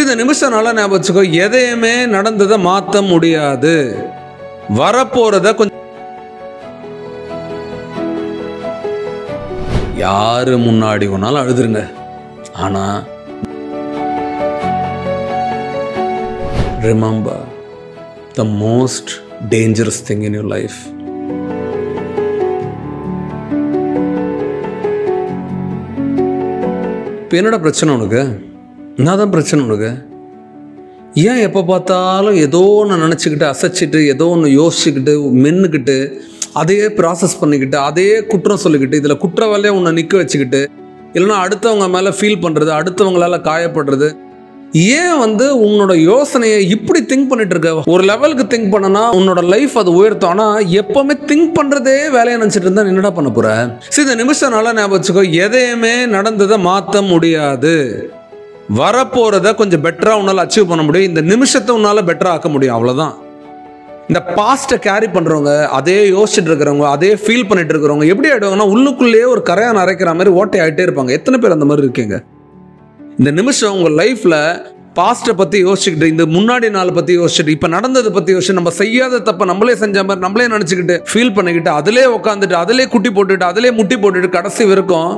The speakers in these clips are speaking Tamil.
இந்த நிமிஷம் நல்லா ஞாபகம் வச்சுக்கோ, எதையுமே நடந்ததை மாற்ற முடியாது. வரப்போறத கொஞ்சம் யாரு முன்னாடி ஒன்னாலும் அழுதுருங்க, ஆனா remember the most dangerous thing in your life. இப்போ என்னடா பிரச்சனை உனக்கு? என்னதான் பிரச்சனை உனக்கு? ஏன் எப்போ பார்த்தாலும் ஏதோ ஒன்று நினச்சிக்கிட்டு அசைச்சிட்டு ஏதோ ஒன்று யோசிச்சுக்கிட்டு மென்னுக்கிட்டு அதையே ப்ராசஸ் பண்ணிக்கிட்டு அதையே குற்றம் சொல்லிக்கிட்டு இதில் குற்றவாளியே உன்னை நிற்க வச்சுக்கிட்டு இல்லைன்னா அடுத்தவங்க மேலே ஃபீல் பண்ணுறது, அடுத்தவங்களால காயப்படுறது, ஏன் உன்னோட யோசனையை இப்படி திங்க் பண்ணிட்டு இருக்க? ஒரு லெவலுக்கு திங்க் பண்ணனா உன்னோட லைஃப் அது உயர்த்தும். ஆனால் எப்பவுமே திங்க் பண்ணுறதே வேலையை நினச்சிட்டு இருந்தா என்னடா பண்ண போற? இந்த நிமிஷம் நல்லா ஞாபகம் வச்சுக்கோ, எதையுமே நடந்ததை மாற்ற முடியாது. வரப்போறத கொஞ்சம் பெட்டரா உன்னால அச்சீவ் பண்ண முடியும். இந்த நிமிஷத்தை உன்னால பெட்டரா ஆக்க முடியும், அவ்வளவுதான். இந்த பாஸ்ட்டை கேரி பண்றவங்க, அதே யோசிச்சுட்டு இருக்கிறவங்க, அதே ஃபீல் பண்ணிட்டு இருக்கிறவங்க எப்படி ஆயிடுவாங்கன்னா உள்ளுக்குள்ளேயே ஒரு கரையான் அரைக்கிற மாதிரி ஓட்டை ஆகிட்டே இருப்பாங்க. எத்தனை பேர் அந்த மாதிரி இருக்கீங்க? இந்த நிமிஷம் உங்க லைஃப்ல பாஸ்ட்டை பத்தி யோசிச்சுக்கிட்டு, இந்த முன்னாடி நாளை பத்தி யோசிச்சுட்டு, இப்ப நடந்ததை பத்தி யோசிச்சு, நம்ம செய்யாத தப்ப நம்மளே செஞ்ச மாதிரி நம்மளே நினைச்சுக்கிட்டு ஃபீல் பண்ணிக்கிட்டு அதிலே உட்காந்துட்டு அதிலே குட்டி போட்டுட்டு அதிலே முட்டி போட்டுட்டு கடைசி வரைக்கும்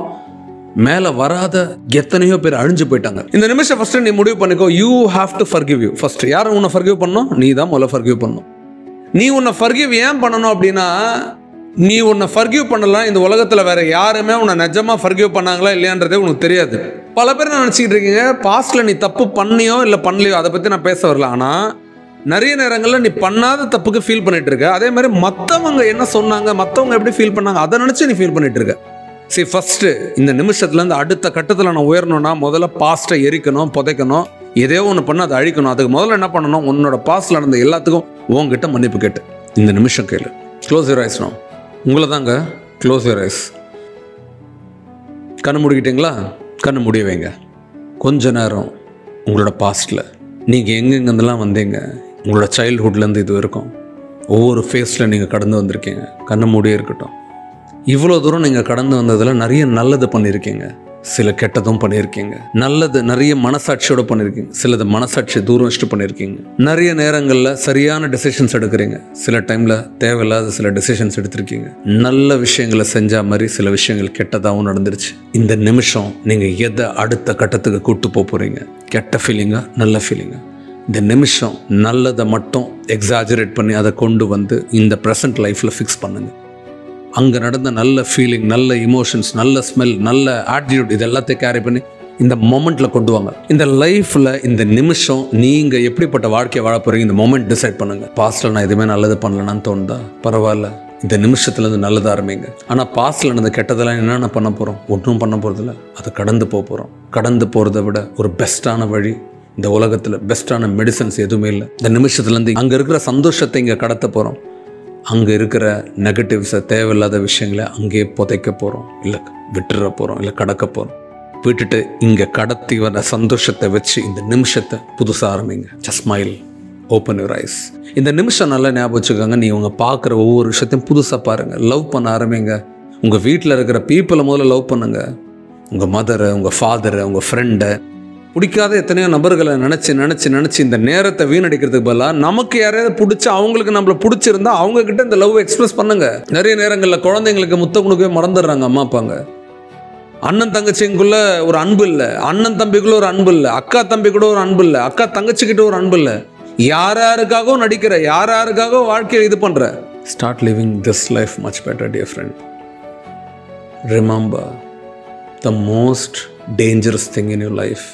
மேல வராத எத்தனையோ பேர் அழிஞ்சு போயிட்டாங்க. இந்த நிமிஷம் ஃபர்ஸ்ட் நீ முடிவு பண்ணிக்கோ, you have to forgive you. First யாரும் உன்னை ஃபர்கிவ் பண்ணணும்? நீ தான் முதல்ல ஃபர்கிவ் பண்ணணும். நீ உன்னை ஃபர்கிவ் ஏன் பண்ணணும் அப்படின்னா, நீ உன்னை ஃபர்கிவ் பண்ணலாம், இந்த உலகத்துல வேற யாருமே உன்னை நிஜமா ஃபர்கிவ் பண்ணாங்களா இல்லையான்றதே உனக்கு தெரியாது. பல பேர் நான் நினைச்சிட்டு இருக்கீங்க பாஸ்ட்ல நீ தப்பு பண்ணியோ இல்ல பண்ணலையோ அதை பத்தி நான் பேச வரல. ஆனா நிறைய நேரங்களில் நீ பண்ணாத தப்புக்கு ஃபீல் பண்ணிட்டு இருக்க. அதே மாதிரி மற்றவங்க என்ன சொன்னாங்க, மற்றவங்க எப்படி ஃபீல் பண்ணாங்க அதை நினைச்சு நீ ஃபீல் பண்ணிட்டு இருக்க. சரி, ஃபர்ஸ்ட் இந்த நிமிஷத்துலேருந்து அடுத்த கட்டத்தில் நான் உயரணும்னா முதல்ல பாஸ்ட்டை எரிக்கணும், புதைக்கணும், எதையோ ஒன்று பண்ண அதை அழிக்கணும். அதுக்கு முதல்ல என்ன பண்ணணும்? உன்னோட பாஸ்ட்ல நடந்த எல்லாத்துக்கும் உங்ககிட்ட மன்னிப்பு கேட்டு இந்த நிமிஷம் கேளு. Close your eyes. உங்களை தாங்க. Close your eyes. கண்ணு மூடிக்கிட்டீங்களா? கண்ணு முடிய வைங்க. கொஞ்ச நேரம் உங்களோட பாஸ்ட்டில் நீங்கள் எங்கெங்கெல்லாம் வந்தீங்க, உங்களோட சைல்ட்ஹுட்லேருந்து இது வரைக்கும் ஒவ்வொரு ஃபேஸில் நீங்கள் கடந்து வந்திருக்கீங்க. கண்ணு மூடியே இருக்கட்டும். இவ்வளோ தூரம் நீங்கள் கடந்து வந்ததில் நிறைய நல்லது பண்ணியிருக்கீங்க, சில கெட்டதும் பண்ணியிருக்கீங்க. நல்லது நிறைய மனசாட்சியோடு பண்ணியிருக்கீங்க, சிலது மனசாட்சி தூரம் வச்சுட்டு பண்ணியிருக்கீங்க. நிறைய நேரங்களில் சரியான டெசிஷன்ஸ் எடுக்கிறீங்க, சில டைமில் தேவையில்லாத சில டெசிஷன்ஸ் எடுத்திருக்கீங்க. நல்ல விஷயங்களை செஞ்ச மாதிரி சில விஷயங்கள் கெட்டதாகவும் நடந்துருச்சு. இந்த நிமிஷம் நீங்கள் எதை அடுத்த கட்டத்துக்கு கூப்பிட்டு போகிறீங்க? கெட்ட ஃபீலிங்கா நல்ல ஃபீலிங்கா? இந்த நிமிஷம் நல்லதை மட்டும் எக்ஸாஜரேட் பண்ணி அதை கொண்டு வந்து இந்த ப்ரெசன்ட் லைஃப்பில் ஃபிக்ஸ் பண்ணுங்கள். அங்கே நடந்த நல்ல ஃபீலிங், நல்ல இமோஷன்ஸ், நல்ல ஸ்மெல், நல்ல ஆட்டிடியூட், இது எல்லாத்தையும் கேரி பண்ணி இந்த மொமெண்ட்டில் கொண்டு வாங்க. இந்த லைஃப்பில் இந்த நிமிஷம் நீங்கள் எப்படிப்பட்ட வாழ்க்கையை வாழ போகிறீங்க இந்த மொமெண்ட் டிசைட் பண்ணுங்கள். பாஸ்ட்டில் நான் எதுவுமே நல்லது பண்ணலன்னு தோணுதா? பரவாயில்ல, இந்த நிமிஷத்துலேருந்து நல்லதாக ஆரம்பிங்க. ஆனால் பாஸ்ட்டில் நடந்த கெட்டதெல்லாம் என்னென்ன பண்ண போகிறோம்? ஒன்றும் பண்ண போகிறதில்ல, அதை கடந்து போகிறோம். கடந்து போகிறத விட ஒரு பெஸ்ட்டான வழி இந்த உலகத்தில், பெஸ்ட்டான மெடிசன்ஸ் எதுவுமே இல்லை. இந்த நிமிஷத்துலேருந்து அங்கே இருக்கிற சந்தோஷத்தை இங்கே கடத்த போகிறோம். அங்கே இருக்கிற நெகட்டிவ்ஸை, தேவையில்லாத விஷயங்களை அங்கேயே புதைக்க போகிறோம், இல்லை விட்டுற போகிறோம், இல்லை கடக்க போகிறோம். விட்டுட்டு இங்கே கடத்தி வர சந்தோஷத்தை வச்சு இந்த நிமிஷத்தை புதுசாக ஆரம்பிங்க. Just smile, open your eyes. இந்த நிமிஷம் நல்லா ஞாபகம் வச்சுக்கோங்க. நீ உங்கள் பார்க்குற ஒவ்வொரு விஷயத்தையும் புதுசாக பாருங்கள். லவ் பண்ண ஆரம்பிங்க. உங்கள் வீட்டில் இருக்கிற பீப்புளை முதல்ல லவ் பண்ணுங்க. உங்கள் மதரை, உங்கள் ஃபாதரை, உங்கள் ஃப்ரெண்டை, பிடிக்காத எத்தனையோ நபர்களை நினச்சி இந்த நேரத்தை வீணடிக்கிறதுக்கு பதிலாக நமக்கு யாரையாவது பிடிச்சி அவங்களுக்கு நம்மளை பிடிச்சிருந்தா அவங்கக்கிட்ட இந்த லவ் எக்ஸ்பிரஸ் பண்ணுங்க. நிறைய நேரங்களில் குழந்தைங்களுக்கு முத்தம் கொடுக்கவே மறந்துடுறாங்க அம்மா அப்பாங்க. அண்ணன் தங்கச்சிக்குள்ள ஒரு அன்பு இல்லை, அண்ணன் தம்பிக்குள்ள ஒரு அன்பு இல்லை, அக்கா தம்பி கூட ஒரு அன்பு இல்லை, அக்கா தங்கச்சிக்கிட்ட ஒரு அன்பு இல்லை. யாருக்காகவும் நடிக்கிற, யாருக்காகவும் வாழ்க்கையை இது பண்ணுற. Start living this life much better dear friend. Remember the most dangerous thing in your life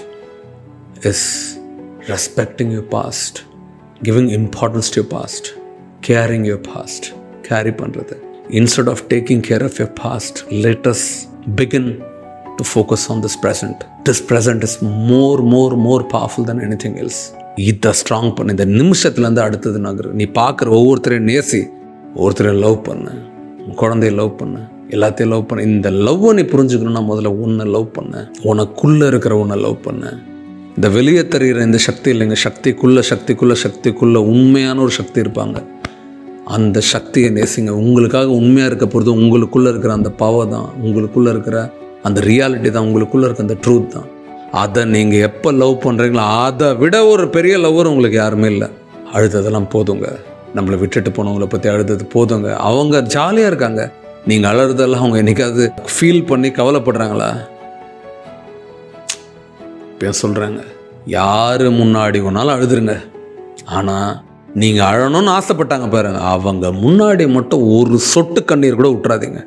is respecting your past, giving importance to your past, caring your past, carry பண்றது. Instead of taking care of your past, let us begin to focus on this present. This present is more powerful than anything else. இதை ஸ்ட்ராங் பண்ணு. இந்த நிமிஷத்துலேருந்து அடுத்தது நகரு. நீ பார்க்குற ஒவ்வொருத்தரையும் நேசி, ஒவ்வொருத்தரையும் லவ் பண்ணு, குழந்தைய லவ் பண்ணு, எல்லாத்தையும் லவ் பண்ண. இந்த லவ்வை நீ புரிஞ்சுக்கணும்னா முதல்ல உன்னை லவ் பண்ண, உனக்குள்ளே இருக்கிற உன்னை லவ் பண்ண. இந்த வெளியே தெரிகிற இந்த சக்தி இல்லைங்க, சக்திக்குள்ளே உண்மையான ஒரு சக்தி இருப்பாங்க. அந்த சக்தியை நேசிங்க. உங்களுக்காக உண்மையாக இருக்க போகிறது உங்களுக்குள்ளே இருக்கிற அந்த பவர் தான், உங்களுக்குள்ளே இருக்கிற அந்த ரியாலிட்டி தான், உங்களுக்குள்ளே இருக்கிற அந்த ட்ரூத் தான். அதை நீங்கள் எப்போ லவ் பண்ணுறீங்களோ அதை விட ஒரு பெரிய லவ்வர் உங்களுக்கு யாருமே இல்லை. அழுததெல்லாம் போதுங்க. நம்மளை விட்டுட்டு போனவங்களை பற்றி அழுதது போதுங்க. அவங்க ஜாலியாக இருக்காங்க. நீங்கள் அழுறதெல்லாம் அவங்க என்னைக்காவது ஃபீல் பண்ணி கவலைப்படுறாங்களா? இப்போ சொல்கிறாங்க, யார் முன்னாடி வேணாலும் அழுதுருங்க, ஆனால் நீங்கள் அழணும்னு ஆசைப்பட்டாங்க பாருங்க, அவங்க முன்னாடி மட்டும் ஒரு சொட்டு கண்ணீர் கூட விட்டுறாதீங்க.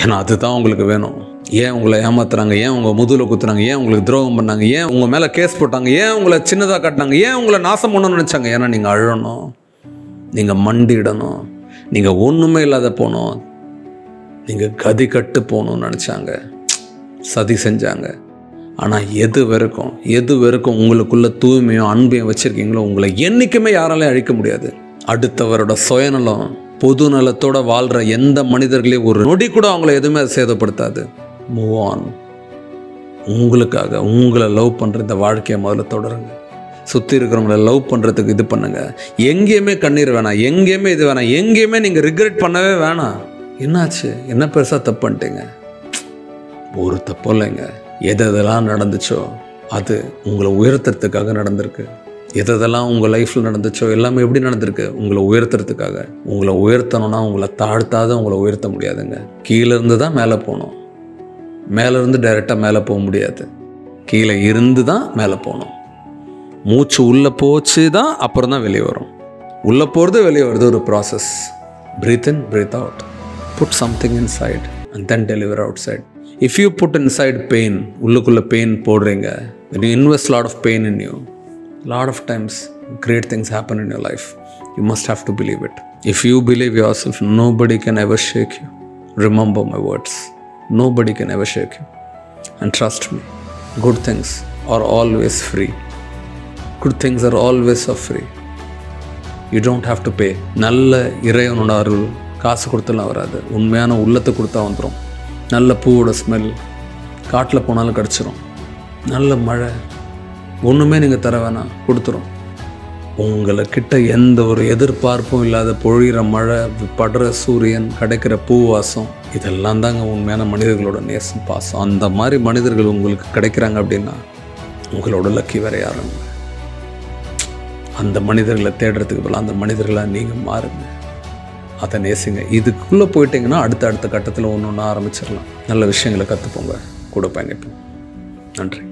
ஏன்னா அதுதான் உங்களுக்கு வேணும். ஏன் உங்களை ஏமாத்துறாங்க, ஏன் உங்கள் முதுகில் குத்துறாங்க, ஏன் உங்களுக்கு துரோகம் பண்ணாங்க, ஏன் உங்கள் மேலே கேஸ் போட்டாங்க, ஏன் உங்களை சின்னதாக காட்டினாங்க, ஏன் உங்களை நாசம் பண்ணணும்னு நினச்சாங்க? ஏன்னா நீங்கள் அழணும், நீங்கள் மண்டிடணும், நீங்கள் ஒன்றுமே இல்லாத போகணும், நீங்கள் கதி கட்டு போகணும்னு நினச்சாங்க, சதி செஞ்சாங்க. ஆனால் எது வரைக்கும் உங்களுக்குள்ள தூய்மையும் அன்பையும் வச்சுருக்கீங்களோ உங்களை என்றைக்குமே யாராலையும் அழிக்க முடியாது. அடுத்தவரோட சுயநலம் பொது நலத்தோடு வாழ்கிற எந்த மனிதர்களையும் ஒரு நொடி கூட அவங்கள எதுவுமே சேதப்படுத்தாது. Move on. உங்களுக்காக உங்களை லவ் பண்ணுற இந்த வாழ்க்கையை முதல்ல தொடருங்க. சுற்றி இருக்கிறவங்கள லவ் பண்ணுறதுக்கு இது பண்ணுங்க. எங்கேயுமே கண்ணீர் வேணாம், எங்கேயுமே இது வேணாம், எங்கேயுமே நீங்கள் ரிக்ரெட் பண்ணவே வேணாம். என்னாச்சு, என்ன பெருசாக தப்பு பண்ணிட்டீங்க? ஒரு தப்பும் இல்லைங்க. எதெல்லாம் நடந்துச்சோ அது உங்களை உயர்த்துறதுக்காக நடந்திருக்கு. எதெல்லாம் உங்கள் லைஃப்பில் நடந்துச்சோ எல்லாமே எப்படி நடந்திருக்கு? உங்களை உயர்த்துறதுக்காக. உங்களை உயர்த்தணும்னா உங்களை தாழ்த்தாத உங்களை உயர்த்த முடியாதுங்க. கீழேருந்து தான் மேலே போகணும். மேலேருந்து டைரெக்டாக மேலே போக முடியாது. கீழே இருந்து தான் மேலே போகணும். மூச்சு உள்ளே போச்சு தான் அப்புறம் தான் வெளியே வரும். உள்ளே போகிறது வெளியே வருது ஒரு process. Breathe in, breathe out. Put something inside and then deliver outside. If you put inside pain, உள்ளுக்குள்ள pain போடுறீங்க, when you invest a lot of pain in you, lot of times great things happen in your life. You must have to believe it. If you believe yourself, nobody can ever shake you. Remember my words. Nobody can ever shake you. And trust me, good things are always free. Good things are always so free. You don't have to pay. நல்ல இறைவனோட அருள் காசு கொடுத்தலாம் வராது. உண்மையான உள்ளத்தை கொடுத்தா வந்துடும். நல்ல பூவோட ஸ்மெல் காட்டில் போனாலும் கிடச்சிரும். நல்ல மழை ஒன்றுமே நீங்கள் தர வேணாம், கொடுத்துரும். உங்களை கிட்ட எந்த ஒரு எதிர்பார்ப்பும் இல்லாத பொழிகிற மழை, படுற சூரியன், கிடைக்கிற பூவாசம், இதெல்லாம் தாங்க உண்மையான மனிதர்களோட நேசம், பாசம். அந்த மாதிரி மனிதர்கள் உங்களுக்கு கிடைக்கிறாங்க அப்படின்னா உங்களோட லக்கி வேற யாரும். அந்த மனிதர்களை தேடுறதுக்கு பதிலாக அந்த மனிதர்களாக நீங்கள் மாறுங்க. அதை நேசிங்க. இதுக்குள்ளே போயிட்டீங்கன்னா அடுத்த கட்டத்தில் ஒன்று ஆரம்பிச்சிடலாம். நல்ல விஷயங்களை கற்றுப்போங்க, கூட பயணிப்போம். நன்றி.